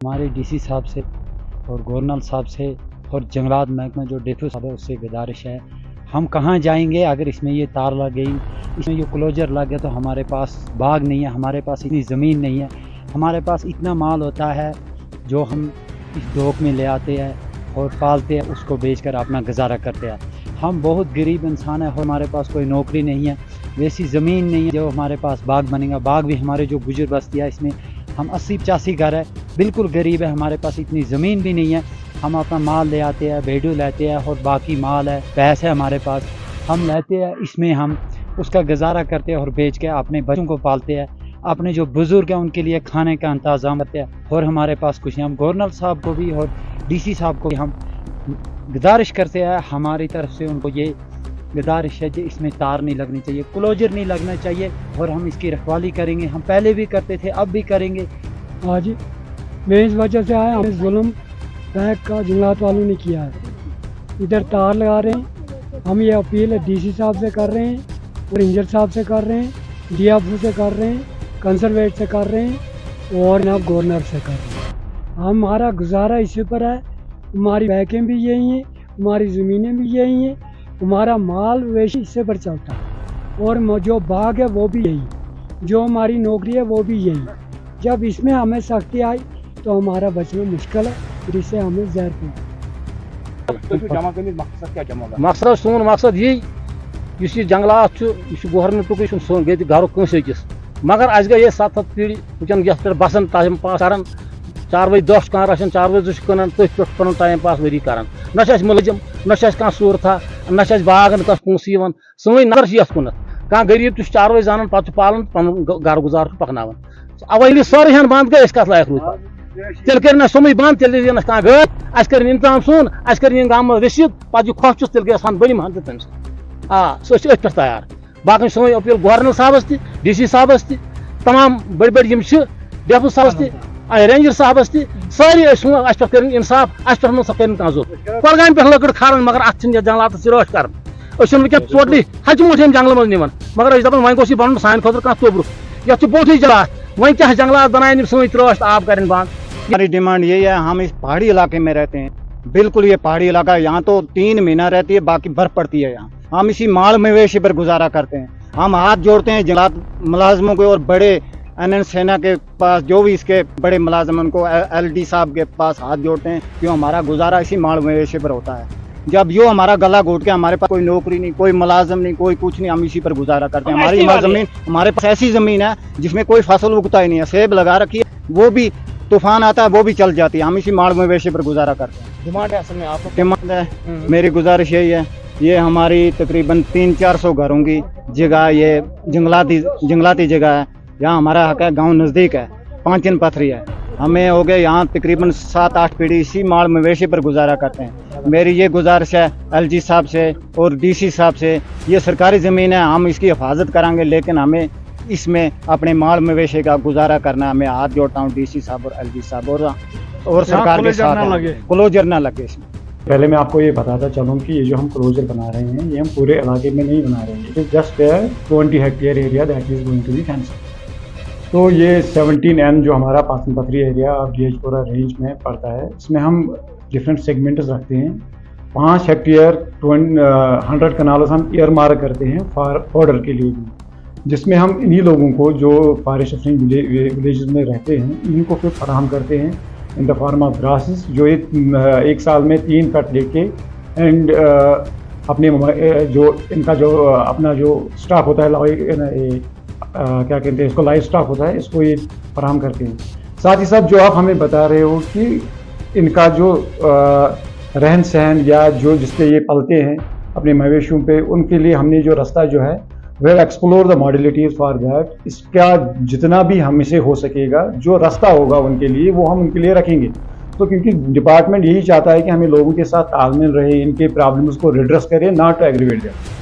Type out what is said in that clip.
हमारे डीसी साहब से और गवर्नर साहब से और जंगलात महकमा जो डेफो साहब है उससे गुजारिश है, हम कहाँ जाएंगे अगर इसमें ये तार लग गई, इसमें ये क्लोजर लग गया तो हमारे पास बाग नहीं है, हमारे पास इतनी ज़मीन नहीं है, हमारे पास इतना माल होता है जो हम इस डोक में ले आते हैं और पालते हैं, उसको बेचकर अपना गुजारा करते हैं। हम बहुत गरीब इंसान है, हमारे पास कोई नौकरी नहीं है, वैसी ज़मीन नहीं है जो हमारे पास बाग बनेगा। बाग भी हमारे जो गुजर बस्ती है इसमें हम 80-85 घर है, बिल्कुल गरीब है, हमारे पास इतनी ज़मीन भी नहीं है। हम अपना माल ले आते हैं, भेड़ू लेते हैं और बाकी माल है, पैसे है हमारे पास, हम लेते हैं, इसमें हम उसका गुजारा करते हैं और बेच के अपने बच्चों को पालते हैं, अपने जो बुज़ुर्ग हैं उनके लिए खाने का इंतज़ाम करते हैं। और हमारे पास कुछ नहीं, हम गवर्नर साहब को भी और डीसी साहब को भी हम गुजारिश करते हैं, हमारी तरफ से उनको ये गुजारिश है कि इसमें तार नहीं लगनी चाहिए, क्लोजर नहीं लगना चाहिए और हम इसकी रखवाली करेंगे। हम पहले भी करते थे, अब भी करेंगे। आज मैं इस वजह से आया, हमें जुल्म बैग का जंगलात वालों ने किया है, इधर तार लगा रहे हैं। हम ये अपील डीसी साहब से कर रहे हैं, रेंजर साहब से कर रहे हैं, डीएफओ से कर रहे हैं, कंजर्वेट से कर रहे हैं और जनाब गवर्नर से कर रहे हैं। हमारा गुजारा इसी पर है, हमारी बैकें भी यही हैं, हमारी ज़मीनें भी यही हैं, हमारा माल वेशी इससे पर चलता है और जो बाग है वो भी यही, जो हमारी नौकरी है वो भी यही। जब इसमें हमें सख्ती आई तो हमारा बचना मुश्किल है, फिर इससे हमें जहर मकसद सोन मकसद ये जंगलात गवर्नमेंट घर कंस मगर अस गई 7 पीढ़ी वह बसान टाइम पास कर चारवे 10 कह रचन चारवे 2 कन तथ पे पन टाइम पास वरी कर न मुलजिम न सूरता न बागन कह पोस सी नजर ये कुन कह गरीब तुम चारवे जान पे पालन पन घर गुजार पकन अवे सारे हन बंद गए कत लायक रूद तेल कर सोम बंद तेल दिन कह गई अस कर इंतजाम सोन अस कर गाम रसीद पे खोच तेल गए सन बनी मान तम पे तैयार बाकी सोन अपील गवर्नर साहबस डी साहबस तमाम बड़ बड़ डेफो साहबस रेंजर साहबस सारी पे कर इंसाफ अस पे कर कुलगाम पे लकड़ खान मगर अत जंगलात रच कर वनकन टोटली हच मोट जंगल मज निवन मगर दपान वह गोस बन सान खुद कह तोब्रुक ये बोट जंगलात वह क्या जंगलात बनाए सी त्रश आब कर बंद। हमारी डिमांड यही है, हम इस पहाड़ी इलाके में रहते हैं, बिल्कुल ये पहाड़ी इलाका है, यहाँ तो 3 महीना रहती है, बाकी बर्फ पड़ती है। यहाँ हम इसी माल मवेशी पर गुजारा करते हैं। हम हाथ जोड़ते हैं जंगलात मुलाजमों के और बड़े NN सेना के पास, जो भी इसके बड़े मुलाजम उनको LD साहब के पास हाथ जोड़ते हैं, क्यों हमारा गुजारा इसी माल मवेशी पर होता है। जब यो हमारा गला घोट के, हमारे पास कोई नौकरी नहीं, कोई मुलाजम नहीं, कोई कुछ नहीं, हम इसी पर गुजारा करते हैं। हमारी ज़मीन, हमारे पास ऐसी ज़मीन है जिसमें कोई फसल उगता ही नहीं है, सेब लगा रखी है, वो भी तूफान आता है वो भी चल जाती है, हम इसी माल मवेशी पर गुजारा करते हैं। डिमांड है असल में आपको? डिमांड है, मेरी गुजारिश यही है, ये हमारी तकरीबन 300-400 घरों की जगह, ये जंगलाती जगह है, यहाँ हमारा हक है, गाँव नज़दीक है, 5 पथरी है, हमें हो गए यहाँ तकरीबन 7-8 पीढ़ी इसी माल मवेशी पर गुजारा करते हैं। मेरी ये गुजारिश है LG साहब से और DC साहब से, ये सरकारी ज़मीन है, हम इसकी हिफाजत करांगे, लेकिन हमें इसमें अपने माल मवेशी का गुजारा करना है। मैं हाथ जोड़ता हूँ DC साहब और LG साहब और सरकार के साथ, क्लोजर ना लगे इसमें। पहले मैं आपको ये बताता चलूँ कि ये जो हम क्लोजर बना रहे हैं ये हम पूरे इलाके में नहीं बना रहे हैं, it is just 20 hectare area that is going to be fenced. तो ये 17N जो हमारा पासन पथरी एरिया ऑफ DH रेंज में पड़ता है, इसमें हम डिफरेंट सेगमेंट्स रखते हैं। 5 हेक्टेयर 100 कनाल हम एयर मार्क करते हैं फॉर्डर के लिए भी, जिसमें हम इन्हीं लोगों को जो फॉरेस्ट विलेज में रहते हैं इनको फिर फराहम करते हैं in the form of grasses, जो एक साल में 3 कट लेके एंड अपने जो इनका जो अपना जो स्टॉक होता है, क्या कहते हैं इसको, लाइफ स्टॉक होता है, इसको ये फराहम करते हैं। साथ ही साथ जो आप हमें बता रहे हो कि इनका जो रहन सहन या जो जिसपे ये पलते हैं अपने मवेशियों पे, उनके लिए हमने जो रास्ता जो है well explore the modalities for that, इसका जितना भी हमसे हो सकेगा जो रास्ता होगा उनके लिए वो हम उनके लिए रखेंगे। तो क्योंकि डिपार्टमेंट यही चाहता है कि हमें लोगों के साथ तालमेल रहे, इनके प्रॉब्लम्स को रिड्रेस करें, नॉट टू एग्रीवेट देम।